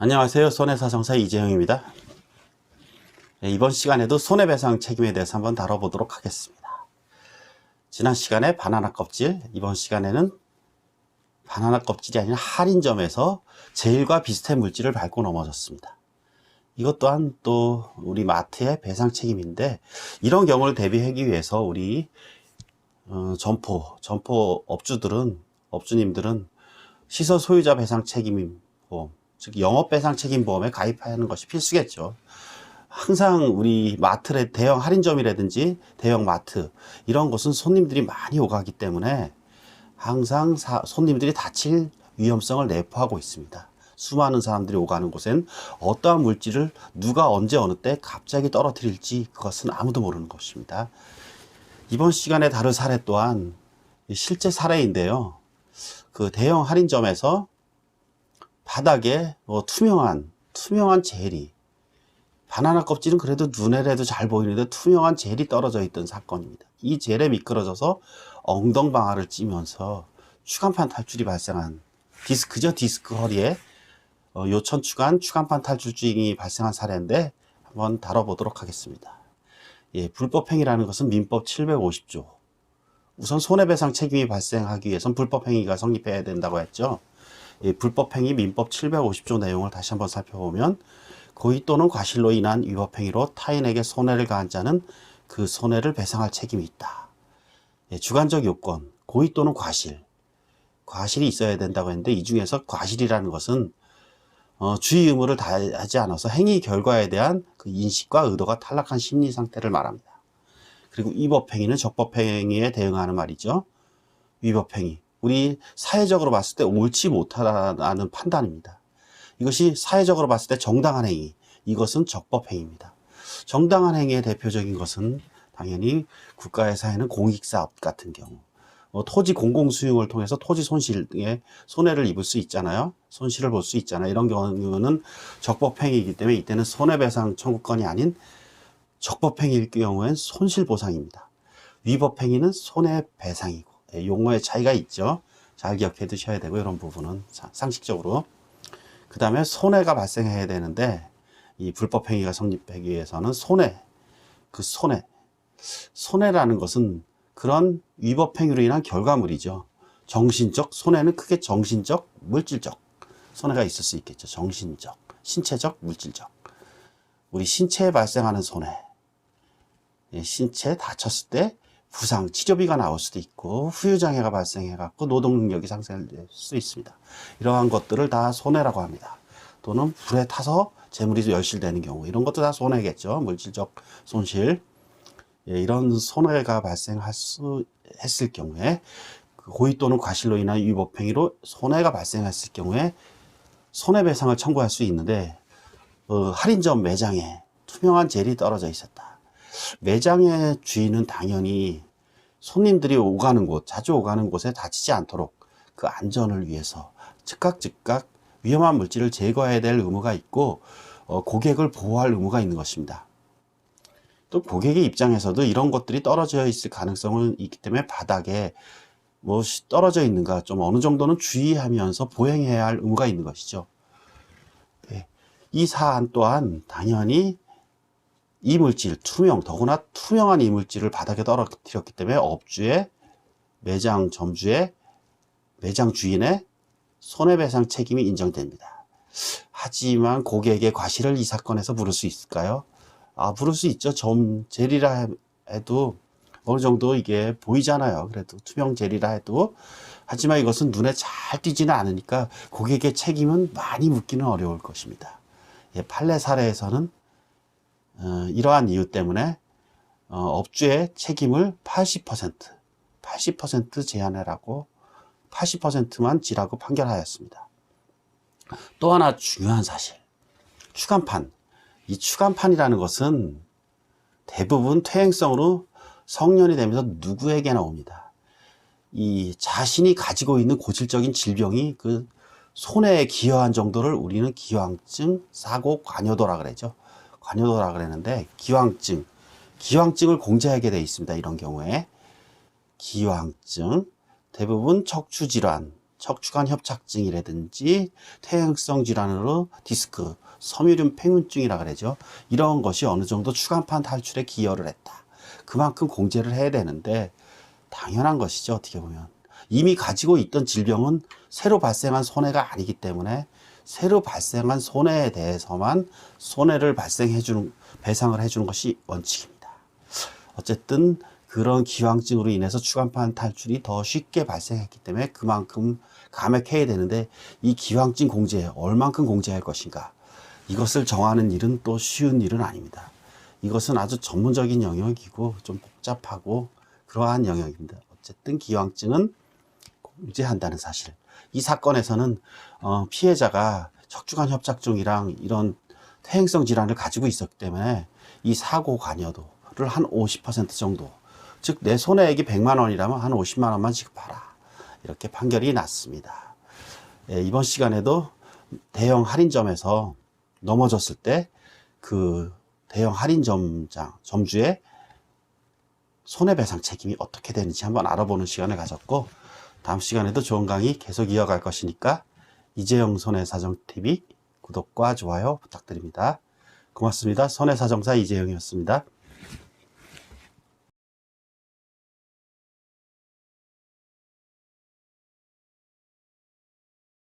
안녕하세요. 손해사정사 이재영입니다. 이번 시간에도 손해배상 책임에 대해서 한번 다뤄보도록 하겠습니다. 지난 시간에 바나나 껍질, 이번 시간에는 바나나 껍질이 아닌 할인점에서 제일과 비슷한 물질을 밟고 넘어졌습니다. 이것 또한 또 우리 마트의 배상 책임인데, 이런 경우를 대비하기 위해서 우리 점포 업주님들은 시설 소유자 배상 책임보험, 즉 영업배상 책임보험에 가입하는 것이 필수겠죠. 항상 우리 마트의 대형 할인점이라든지 대형 마트, 이런 곳은 손님들이 많이 오가기 때문에 항상 손님들이 다칠 위험성을 내포하고 있습니다. 수많은 사람들이 오가는 곳엔 어떠한 물질을 누가 언제 어느 때 갑자기 떨어뜨릴지 그것은 아무도 모르는 것입니다. 이번 시간에 다룰 사례 또한 실제 사례인데요. 그 대형 할인점에서 바닥에 투명한 젤이, 바나나 껍질은 그래도 눈에라도 잘 보이는데 투명한 젤이 떨어져 있던 사건입니다. 이 젤에 미끄러져서 엉덩방아를 찌면서 추간판 탈출이 발생한, 디스크 허리에 요천 추간판 탈출증이 발생한 사례인데 한번 다뤄보도록 하겠습니다. 불법행위라는 것은 민법 750조. 우선 손해배상 책임이 발생하기 위해선 불법행위가 성립해야 된다고 했죠. 불법행위 민법 750조 내용을 다시 한번 살펴보면, 고의 또는 과실로 인한 위법행위로 타인에게 손해를 가한 자는 그 손해를 배상할 책임이 있다. 주관적 요건, 고의 또는 과실이 있어야 된다고 했는데, 이 중에서 과실이라는 것은 주의 의무를 다하지 않아서 행위 결과에 대한 그 인식과 의도가 탈락한 심리 상태를 말합니다. 그리고 위법행위는 적법행위에 대응하는 말이죠. 위법행위, 우리 사회적으로 봤을 때 옳지 못하다는 판단입니다. 이것이 사회적으로 봤을 때 정당한 행위, 이것은 적법행위입니다. 정당한 행위의 대표적인 것은 당연히 국가의 사회는 공익사업 같은 경우, 토지 공공수용을 통해서 토지 손실에 손해를 입을 수 있잖아요. 손실을 볼 수 있잖아요. 이런 경우는 적법행위이기 때문에 이때는 손해배상 청구권이 아닌 적법행위일 경우엔 손실보상입니다. 위법행위는 손해배상이고, 용어의 차이가 있죠. 잘 기억해 두셔야 되고, 이런 부분은 상식적으로. 그 다음에 손해가 발생해야 되는데, 이 불법행위가 성립하기 위해서는 손해라는 것은 그런 위법행위로 인한 결과물이죠. 정신적, 손해는 크게 정신적, 물질적 손해가 있을 수 있겠죠. 정신적, 신체적, 물질적. 우리 신체에 발생하는 손해, 신체 다쳤을 때 부상, 치료비가 나올 수도 있고, 후유장애가 발생해갖고 노동능력이 상실될 수 있습니다. 이러한 것들을 다 손해라고 합니다. 또는 불에 타서 재물이 열실되는 경우, 이런 것도 다 손해겠죠. 물질적 손실. 이런 손해가 했을 경우에, 고의 또는 과실로 인한 위법행위로 손해가 발생했을 경우에 손해배상을 청구할 수 있는데, 할인점 매장에 투명한 젤이 떨어져 있었다. 매장의 주인은 당연히 손님들이 자주 오가는 곳에 다치지 않도록 그 안전을 위해서 즉각 위험한 물질을 제거해야 될 의무가 있고, 고객을 보호할 의무가 있는 것입니다. 또 고객의 입장에서도 이런 것들이 떨어져 있을 가능성은 있기 때문에 바닥에 무엇이 떨어져 있는가 좀 어느 정도는 주의하면서 보행해야 할 의무가 있는 것이죠. 이 사안 또한 당연히 이 물질, 더구나 투명한 이 물질을 바닥에 떨어뜨렸기 때문에 업주의, 점주의, 매장 주인의 손해배상 책임이 인정됩니다. 하지만 고객의 과실을 이 사건에서 물을 수 있을까요? 물을 수 있죠. 젤이라 해도 어느 정도 이게 보이잖아요. 그래도 투명 젤이라 해도. 하지만 이것은 눈에 잘 띄지는 않으니까 고객의 책임은 많이 묻기는 어려울 것입니다. 판례 사례에서는 이러한 이유 때문에 업주의 책임을 80% 제한하라고, 80%만 지라고 판결하였습니다. 또 하나 중요한 사실, 추간판. 이 추간판이라는 것은 대부분 퇴행성으로 성년이 되면서 누구에게나 옵니다. 이 자신이 가지고 있는 고질적인 질병이 그 손해에 기여한 정도를 우리는 기왕증 사고 관여도라 그러죠. 관여도라 그랬는데, 기왕증을 공제하게 되어 있습니다. 이런 경우에 기왕증, 대부분 척추질환, 척추관 협착증이라든지 퇴행성 질환으로 디스크, 섬유륜 팽윤증이라 그러죠. 이런 것이 어느 정도 추간판 탈출에 기여를 했다. 그만큼 공제를 해야 되는데 당연한 것이죠. 어떻게 보면 이미 가지고 있던 질병은 새로 발생한 손해가 아니기 때문에 새로 발생한 손해에 대해서만 손해를 배상을 해주는 것이 원칙입니다. 어쨌든 그런 기왕증으로 인해서 추간판 탈출이 더 쉽게 발생했기 때문에 그만큼 감액해야 되는데 이 기왕증 공제에 얼만큼 공제할 것인가, 이것을 정하는 일은 또 쉬운 일은 아닙니다. 이것은 아주 전문적인 영역이고 좀 복잡하고 그러한 영역입니다. 어쨌든 기왕증은 공제한다는 사실. 이 사건에서는 피해자가 척추관 협착증이랑 이런 퇴행성 질환을 가지고 있었기 때문에 이 사고 관여도를 한 50% 정도, 즉 내 손해액이 100만 원이라면 한 50만 원만 지급하라, 이렇게 판결이 났습니다. 이번 시간에도 대형 할인점에서 넘어졌을 때 그 대형 점주의 손해배상 책임이 어떻게 되는지 한번 알아보는 시간을 가졌고, 다음 시간에도 좋은 강의 계속 이어갈 것이니까 이재영 손해사정TV 구독과 좋아요 부탁드립니다. 고맙습니다. 손해사정사 이재영이었습니다.